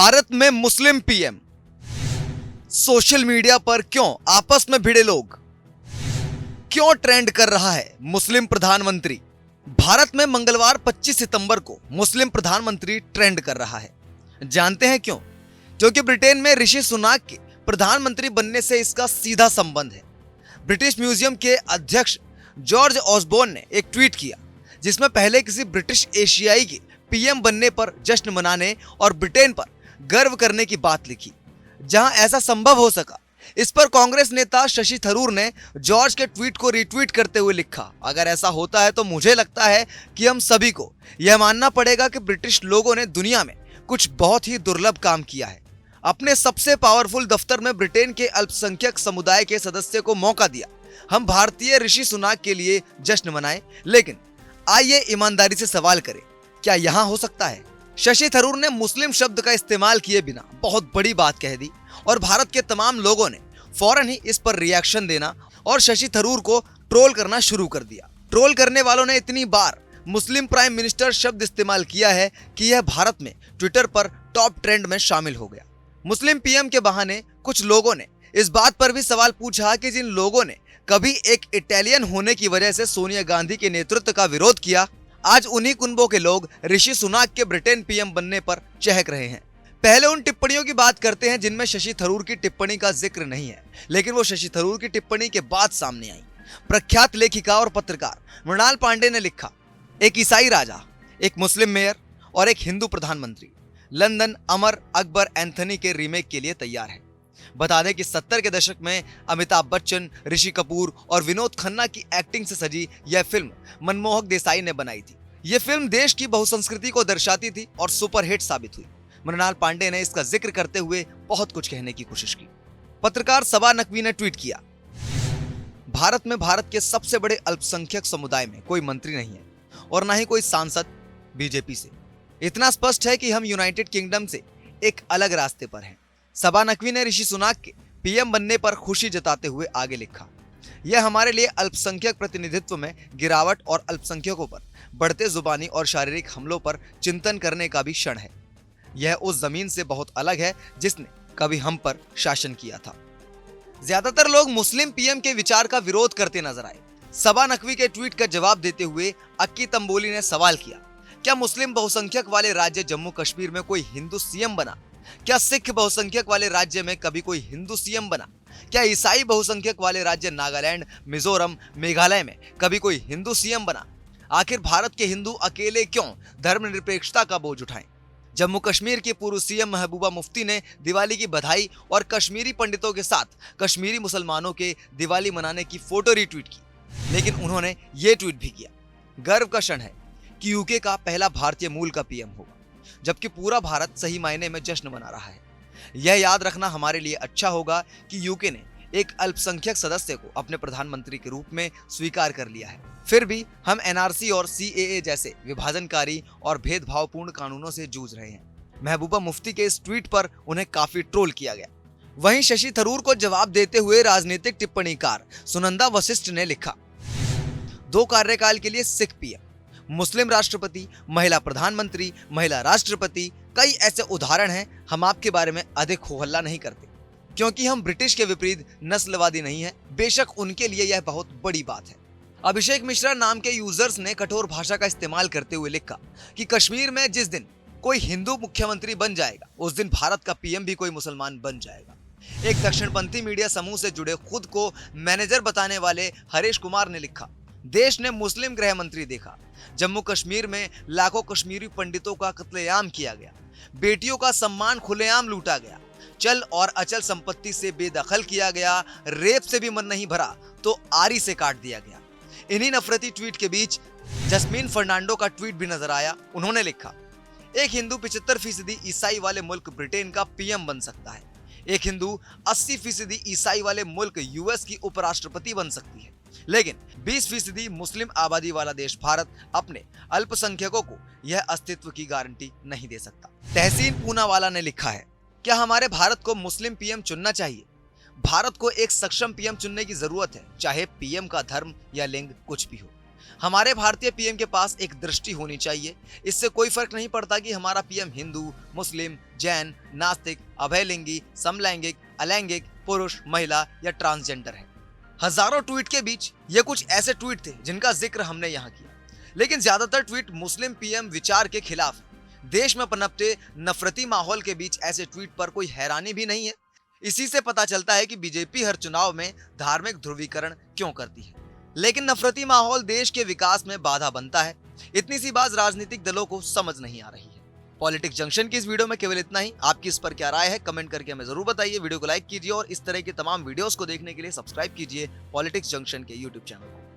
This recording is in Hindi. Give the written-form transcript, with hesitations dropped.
भारत में मुस्लिम पीएम, सोशल मीडिया पर क्यों आपस में भिड़े लोग, क्यों ट्रेंड कर रहा है मुस्लिम प्रधानमंत्री। भारत में मंगलवार 25 सितंबर को मुस्लिम प्रधानमंत्री ट्रेंड कर रहा है। जानते हैं क्यों? क्योंकि ब्रिटेन में ऋषि सुनाक के प्रधानमंत्री बनने से इसका सीधा संबंध है। ब्रिटिश म्यूजियम के अध्यक्ष जॉर्ज ऑसबोर्न ने एक ट्वीट किया जिसमें पहले किसी ब्रिटिश एशियाई के पीएम बनने पर जश्न मनाने और ब्रिटेन पर गर्व करने की बात लिखी। जहां ऐसा संभव हो सका, इस पर कांग्रेस नेता शशि थरूर ने जॉर्ज के ट्वीट को रीट्वीट करते हुए लिखा, अगर ऐसा होता है तो मुझे लगता है कि हम सभी को यह मानना पड़ेगा कि ब्रिटिश लोगों ने दुनिया में कुछ बहुत ही दुर्लभ काम किया है। अपने सबसे पावरफुल दफ्तर में ब्रिटेन के अल्पसंख्यक समुदाय के सदस्य को मौका दिया। हम भारतीय ऋषि सुनाक के लिए जश्न मनाएं, लेकिन आइए ईमानदारी से सवाल करें, क्या यहां हो सकता है? शशि थरूर ने मुस्लिम शब्द का इस्तेमाल किए बिना बहुत बड़ी बात कह दी और भारत के तमाम लोगों ने फौरन ही इस पर रिएक्शन देना और शशि थरूर को ट्रोल करना शुरू कर दिया। ट्रोल करने वालों ने इतनी बार मुस्लिम प्राइम मिनिस्टर शब्द इस्तेमाल किया है कि यह भारत में ट्विटर पर टॉप ट्रेंड में शामिल हो गया। मुस्लिम पीएम के बहाने कुछ लोगों ने इस बात पर भी सवाल पूछा कि जिन लोगों ने कभी एक इटालियन होने की वजह से सोनिया गांधी के नेतृत्व का विरोध किया, आज उन्हीं कुनबों के लोग ऋषि सुनाक के ब्रिटेन पीएम बनने पर चहक रहे हैं। पहले उन टिप्पणियों की बात करते हैं जिनमें शशि थरूर की टिप्पणी का जिक्र नहीं है, लेकिन वो शशि थरूर की टिप्पणी के बाद सामने आई। प्रख्यात लेखिका और पत्रकार मृणाल पांडे ने लिखा, एक ईसाई राजा, एक मुस्लिम मेयर और एक हिंदू प्रधानमंत्री लंदन अमर अकबर एंथनी के रीमेक के लिए तैयार है। बता दें कि 70 के दशक में अमिताभ बच्चन, ऋषि कपूर और विनोद खन्ना की एक्टिंग से सजी यह फिल्म मनमोहक देसाई ने बनाई थी। यह फिल्म देश की बहुसंस्कृति को दर्शाती थी और सुपरहिट साबित हुई। मृणाल पांडे ने इसका जिक्र करते हुए बहुत कुछ कहने की कोशिश की। पत्रकार सबा नकवी ने ट्वीट किया, भारत में भारत के सबसे बड़े अल्पसंख्यक समुदाय में कोई मंत्री नहीं है और न ही कोई सांसद बीजेपी से। इतना स्पष्ट है कि हम यूनाइटेड किंगडम से एक अलग रास्ते पर हैं। सबा नकवी ने ऋषि सुनाक के पीएम बनने पर खुशी जताते हुए आगे लिखा, यह हमारे लिए अल्पसंख्यक प्रतिनिधित्व में गिरावट और अल्पसंख्यकों पर बढ़ते जुबानी और शारीरिक हमलों पर चिंतन करने का भी क्षण है। यह उस जमीन से बहुत अलग है जिसने कभी हम पर शासन किया था। ज्यादातर लोग मुस्लिम पीएम के विचार का विरोध करते नजर आए। सबा नकवी के ट्वीट का जवाब देते हुए अक्की तंबोली ने सवाल किया, क्या मुस्लिम बहुसंख्यक वाले राज्य जम्मू कश्मीर में कोई हिंदू सीएम बना? क्या सिख बहुसंख्यक वाले राज्य में कभी कोई हिंदू सीएम बना? क्या ईसाई बहुसंख्यक वाले राज्य नागालैंड, मिजोरम, मेघालय में कभी कोई हिंदू सीएम बना? आखिर भारत के हिंदू अकेले क्यों धर्मनिरपेक्षता का बोझ उठाएं? जम्मू कश्मीर की पूर्व सीएम महबूबा मुफ्ती ने दिवाली की बधाई और कश्मीरी पंडितों के साथ कश्मीरी मुसलमानों के दिवाली मनाने की फोटो रीट्वीट की, लेकिन उन्होंने ये ट्वीट भी किया, गर्व का क्षण है कि यूके का पहला भारतीय मूल का पीएम होगा, जबकि पूरा भारत सही मायने में जश्न मना रहा है। यह याद रखना हमारे लिए अच्छा होगा कि यूके ने एक अल्पसंख्यक सदस्य को अपने प्रधानमंत्री के रूप में स्वीकार कर लिया है। फिर भी हम एनआरसी और सीएए जैसे विभाजनकारी और भेदभावपूर्ण कानूनों से जूझ रहे हैं। महबूबा मुफ्ती के इस ट्वीट पर उन्हें काफी ट्रोल किया गया। वहीं शशि थरूर को जवाब देते हुए राजनीतिक टिप्पणीकार सुनंदा वशिष्ठ ने लिखा, 2 कार्यकाल के लिए सिख पीएम, मुस्लिम राष्ट्रपति, महिला प्रधानमंत्री, महिला राष्ट्रपति, कई ऐसे उदाहरण हैं। हम आपके बारे में अधिक हो हल्ला नहीं करते क्योंकि हम ब्रिटिश के विपरीत नस्लवादी नहीं है। बेशक उनके लिए यह बहुत बड़ी बात है। अभिषेक मिश्रा नाम के यूजर्स ने कठोर भाषा का इस्तेमाल करते हुए लिखा कि कश्मीर में जिस दिन कोई हिंदू मुख्यमंत्री बन जाएगा, उस दिन भारत का पीएम भी कोई मुसलमान बन जाएगा। एक दक्षिणपंथी मीडिया समूह से जुड़े खुद को मैनेजर बताने वाले हरीश कुमार ने लिखा, देश ने मुस्लिम गृह मंत्री देखा, जम्मू कश्मीर में लाखों कश्मीरी पंडितों का कत्लेआम किया गया, बेटियों का सम्मान खुलेआम लूटा गया, चल और अचल संपत्ति से बेदखल किया गया, रेप से भी मन नहीं भरा तो आरी से काट दिया गया। इन्हीं नफरती ट्वीट के बीच जस्मीन फर्नांडो का ट्वीट भी नजर आया। उन्होंने लिखा, एक हिंदू 75% ईसाई वाले मुल्क ब्रिटेन का पीएम बन सकता है। एक हिंदू 80% ईसाई वाले मुल्क यूएस की उपराष्ट्रपति बन सकती है, लेकिन 20% मुस्लिम आबादी वाला देश भारत अपने अल्पसंख्यकों को यह अस्तित्व की गारंटी नहीं दे सकता। तहसीन पूनावाला ने लिखा है, क्या हमारे भारत को मुस्लिम पीएम चुनना चाहिए? भारत को एक सक्षम पीएम चुनने की जरूरत है, चाहे पीएम का धर्म या लिंग कुछ भी हो। हमारे भारतीय पीएम के पास एक दृष्टि होनी चाहिए। इससे कोई फर्क नहीं पड़ता कि हमारा पीएम हिंदू, मुस्लिम, जैन, नास्तिक, अभयलिंगी, समलैंगिक, अलैंगिक, पुरुष, महिला या ट्रांसजेंडर है। हजारों ट्वीट के बीच ये कुछ ऐसे ट्वीट थे जिनका जिक्र हमने यहाँ किया, लेकिन ज्यादातर ट्वीट मुस्लिम पीएम विचार के खिलाफ है। देश में पनपते नफरती माहौल के बीच ऐसे ट्वीट पर कोई हैरानी भी नहीं है। इसी से पता चलता है कि बीजेपी हर चुनाव में धार्मिक ध्रुवीकरण क्यों करती है। लेकिन नफरती माहौल देश के विकास में बाधा बनता है, इतनी सी बात राजनीतिक दलों को समझ नहीं आ रही है। पॉलिटिक्स जंक्शन की इस वीडियो में केवल इतना ही। आपकी इस पर क्या राय है कमेंट करके हमें जरूर बताइए। वीडियो को लाइक कीजिए और इस तरह के तमाम वीडियोस को देखने के लिए सब्सक्राइब कीजिए पॉलिटिक्स जंक्शन के यूट्यूब चैनल को।